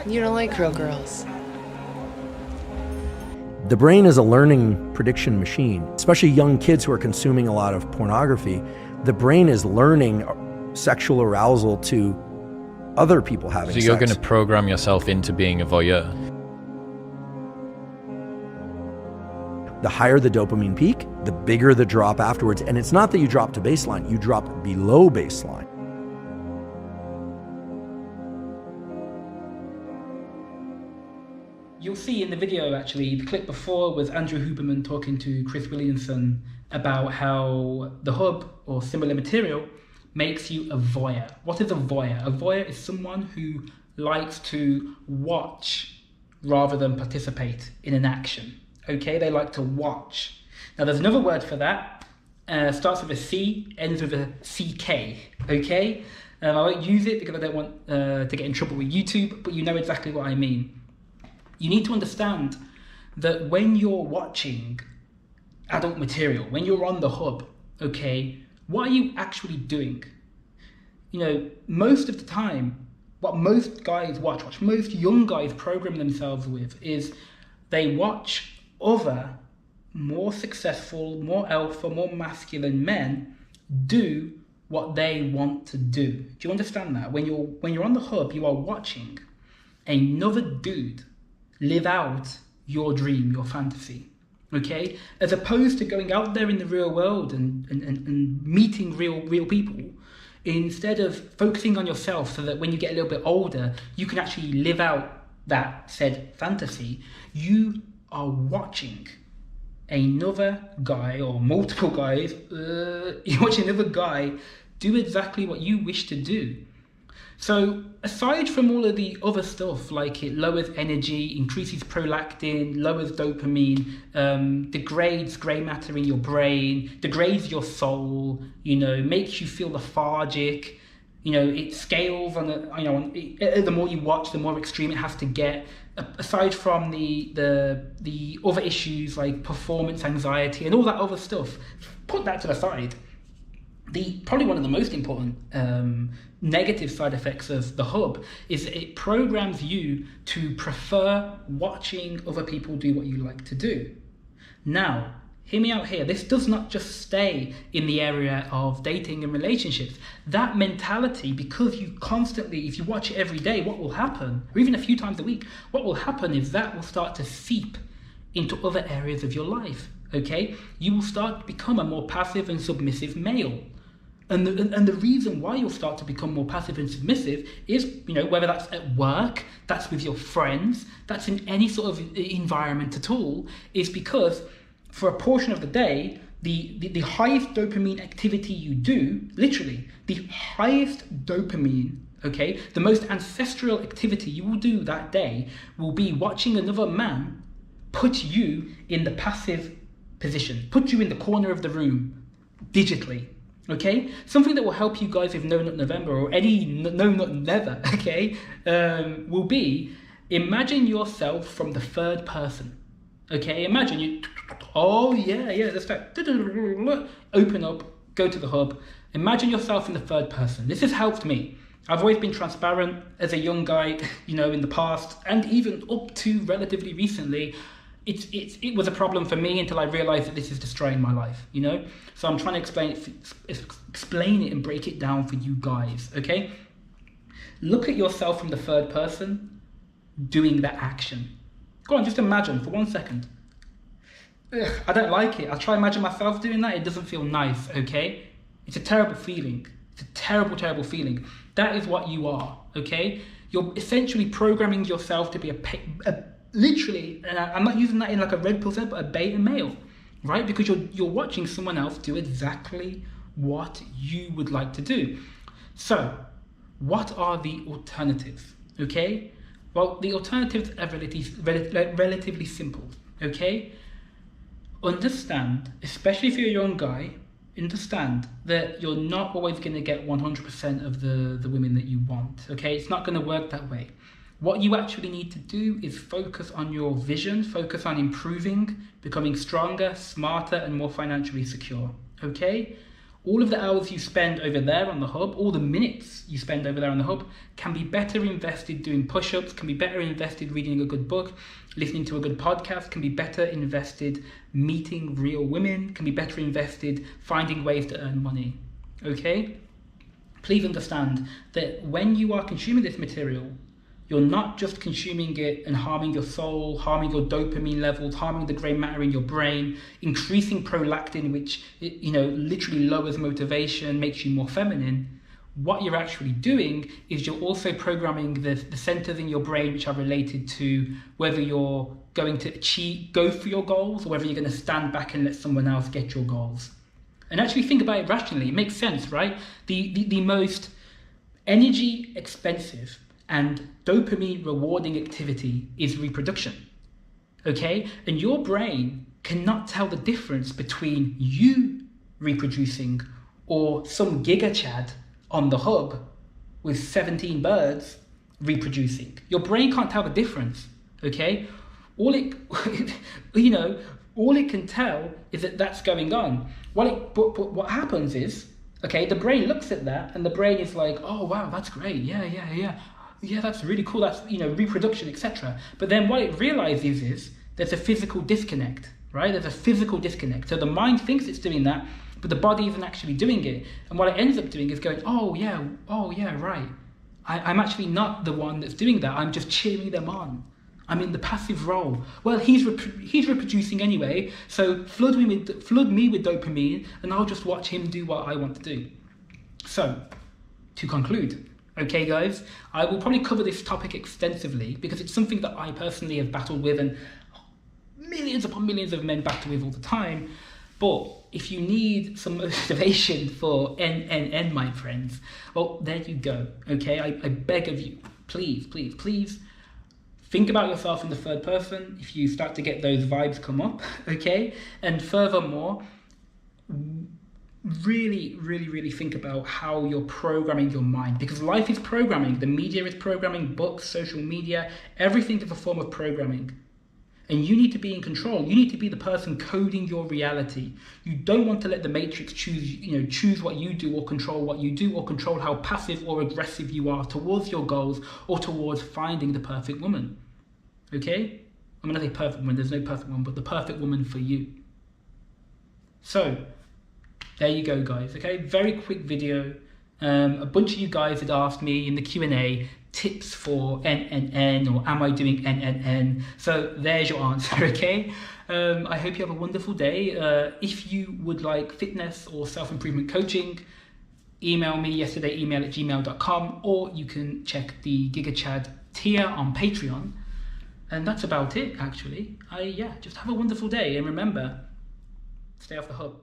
You don't like real girls. The brain is a learning prediction machine, especially young kids who are consuming a lot of pornography. The brain is learning sexual arousal to other people having sex. So you're going to program yourself into being a voyeur? The higher the dopamine peak, the bigger the drop afterwards. And it's not that you drop to baseline, you drop below baseline. You'll see in the video, actually, the clip before was Andrew Huberman talking to Chris Williamson about how the hub or similar material makes you a voyeur. What is a voyeur? A voyeur is someone who likes to watch rather than participate in an action. Okay, they like to watch. Now there's another word for that. Starts with a C, ends with a CK. Okay, I won't use it because I don't want to get in trouble with YouTube, but you know exactly what I mean. You need to understand that when you're watching adult material, when you're on the hub, okay, what are you actually doing? You know, most of the time, what most guys watch most young guys program themselves with is they watch other more successful, more alpha, more masculine men do what they want to do. Do you understand that? When you're on the hub, you are watching another dude live out your dream, your fantasy, okay? As opposed to going out there in the real world and meeting real people, instead of focusing on yourself so that when you get a little bit older, you can actually live out that said fantasy, you are watching another guy or multiple guys, you're watching another guy do exactly what you wish to do. So aside from all of the other stuff, like it lowers energy, increases prolactin, lowers dopamine, degrades grey matter in your brain, degrades your soul, you know, makes you feel lethargic, you know, it scales on the, you know, the more you watch, the more extreme it has to get. Aside from the other issues like performance anxiety and all that other stuff, put that to the side. Probably one of the most important negative side effects of the hub is that it programs you to prefer watching other people do what you like to do. Now, hear me out here. This does not just stay in the area of dating and relationships. That mentality, because you constantly, if you watch it every day, what will happen, or even a few times a week, what will happen is that will start to seep into other areas of your life, okay? You will start to become a more passive and submissive male. And the reason why you'll start to become more passive and submissive is, you know, whether that's at work, that's with your friends, that's in any sort of environment at all, is because for a portion of the day, the highest dopamine activity you do, literally, the highest dopamine, okay, the most ancestral activity you will do that day will be watching another man put you in the passive position, put you in the corner of the room, digitally. Okay, something that will help you guys with No Nut November or any No Nut Never, okay, will be imagine yourself from the third person. Okay, imagine you, oh yeah, let's start, open up, go to the hub, imagine yourself in the third person. This has helped me. I've always been transparent as a young guy, you know, in the past, and even up to relatively recently. It was a problem for me until I realized that this is destroying my life, you know? So I'm trying to explain it and break it down for you guys, okay? Look at yourself from the third person doing that action. Go on, just imagine for 1 second. Ugh, I don't like it. I try to imagine myself doing that. It doesn't feel nice, okay? It's a terrible feeling. It's a terrible, terrible feeling. That is what you are, okay? You're essentially programming yourself to be literally, and I'm not using that in like a red pill sense, but a beta male, right? Because you're watching someone else do exactly what you would like to do. So, what are the alternatives? Okay, well, the alternatives are relatively simple. Okay, understand, especially if you're a young guy, understand that you're not always going to get 100% of the women that you want. Okay, it's not going to work that way. What you actually need to do is focus on your vision, focus on improving, becoming stronger, smarter, and more financially secure, okay? All of the hours you spend over there on the hub, all the minutes you spend over there on the hub, can be better invested doing push-ups, can be better invested reading a good book, listening to a good podcast, can be better invested meeting real women, can be better invested finding ways to earn money. Okay? Please understand that when you are consuming this material, you're not just consuming it and harming your soul, harming your dopamine levels, harming the grey matter in your brain, increasing prolactin, which literally lowers motivation, makes you more feminine. What you're actually doing is you're also programming the centers in your brain which are related to whether you're going to go for your goals, or whether you're going to stand back and let someone else get your goals. And actually think about it rationally. It makes sense, right? The most energy expensive and dopamine rewarding activity is reproduction. Okay? And your brain cannot tell the difference between you reproducing or some giga chad on the hub with 17 birds reproducing. Your brain can't tell the difference. Okay? All it can tell is that that's going on. What happens is, okay, the brain looks at that and the brain is like, oh wow, that's great, yeah, that's really cool, that's reproduction, etc. But then what it realizes is there's a physical disconnect, right? There's a physical disconnect. So the mind thinks it's doing that, but the body isn't actually doing it. And what it ends up doing is going, oh yeah, right. I'm actually not the one that's doing that. I'm just cheering them on. I'm in the passive role. Well, he's reproducing anyway, so flood me with dopamine, and I'll just watch him do what I want to do. So, to conclude, okay guys, I will probably cover this topic extensively because it's something that I personally have battled with, and millions upon millions of men battle with all the time. But if you need some motivation for NNN, my friends, well, there you go, okay? I beg of you, please, think about yourself in the third person if you start to get those vibes come up, okay? And furthermore, really think about how you're programming your mind, because life is programming. The media is programming, books, social media, everything is a form of programming. And you need to be in control. You need to be the person coding your reality. You don't want to let the matrix choose what you do, or control what you do, or control how passive or aggressive you are towards your goals or towards finding the perfect woman. Okay? I'm going to say perfect woman. There's no perfect one, but the perfect woman for you. So, there you go, guys. Okay? Very quick video. A bunch of you guys had asked me in the Q&A tips for NNN, or am I doing NNN? So there's your answer, okay? I hope you have a wonderful day. If you would like fitness or self-improvement coaching, email me yesterdayemail@gmail.com, or you can check the GigaChad tier on Patreon. And that's about it, actually. Just have a wonderful day, and remember, stay off the hub.